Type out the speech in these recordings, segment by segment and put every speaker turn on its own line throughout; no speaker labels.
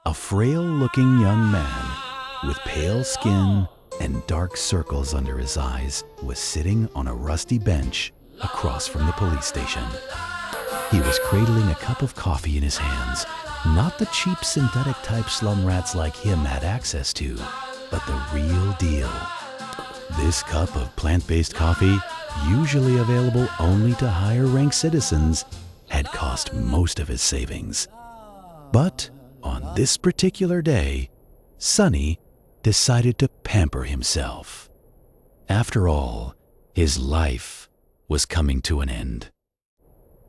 A frail-looking young man with pale skin and dark circles under his eyes was sitting on a rusty bench across from the police station. He was cradling a cup of coffee in his hands, not the cheap synthetic type slum rats like him had access to, but the real deal. This cup of plant-based coffee, usually available only to higher-ranked citizens, had cost most of his savings. But on this particular day, Sonny decided to pamper himself. After all, his life was coming to an end.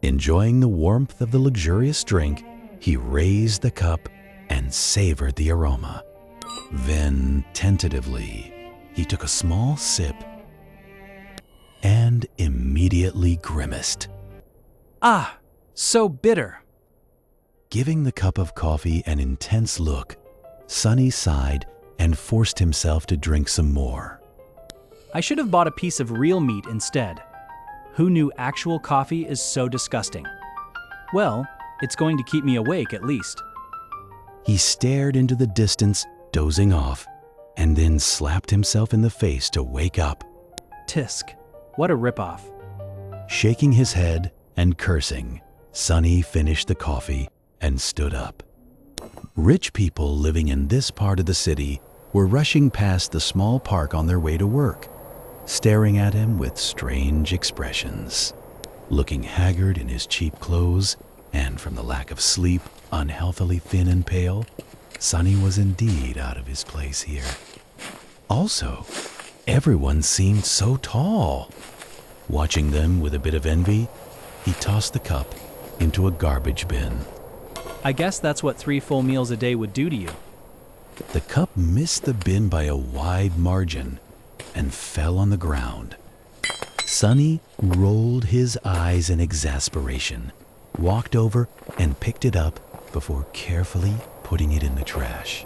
Enjoying the warmth of the luxurious drink, he raised the cup and savored the aroma. Then, tentatively, he took a small sip and immediately grimaced.
Ah, so bitter.
Giving the cup of coffee an intense look, Sonny sighed and forced himself to drink some more.
I should have bought a piece of real meat instead. Who knew actual coffee is so disgusting? Well, it's going to keep me awake at least.
He stared into the distance, dozing off, and then slapped himself in the face to wake up.
Tisk, what a ripoff.
Shaking his head and cursing, Sonny finished the coffee and stood up. Rich people living in this part of the city were rushing past the small park on their way to work, staring at him with strange expressions. Looking haggard in his cheap clothes and from the lack of sleep, unhealthily thin and pale, Sonny was indeed out of his place here. Also, everyone seemed so tall. Watching them with a bit of envy, he tossed the cup into a garbage bin.
I guess that's what 3 full meals a day would do to you.
The cup missed the bin by a wide margin and fell on the ground. Sonny rolled his eyes in exasperation, walked over and picked it up before carefully putting it in the trash.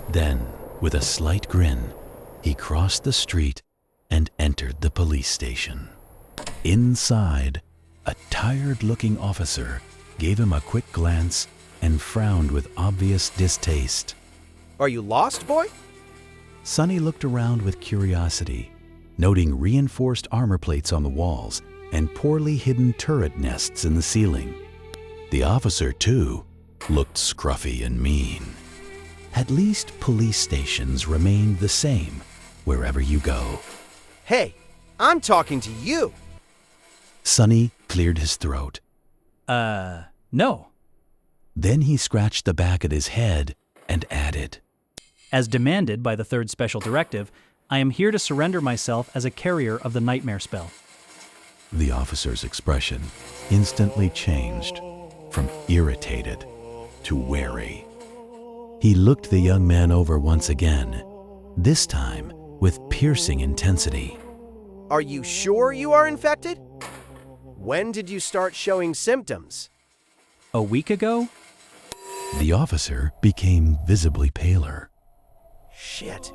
Then, with a slight grin, he crossed the street and entered the police station. Inside, a tired-looking officer gave him a quick glance and frowned with obvious distaste.
Are you lost, boy?
Sonny looked around with curiosity, noting reinforced armor plates on the walls and poorly hidden turret nests in the ceiling. The officer, too, looked scruffy and mean. At least police stations remained the same wherever you go.
Hey, I'm talking to you.
Sonny cleared his throat.
No.
Then he scratched the back of his head and added,
As demanded by the 3rd Special Directive, I am here to surrender myself as a carrier of the nightmare spell.
The officer's expression instantly changed from irritated to wary. He looked the young man over once again, this time with piercing intensity.
Are you sure you are infected? When did you start showing symptoms?
A week ago?
The officer became visibly paler.
Shit.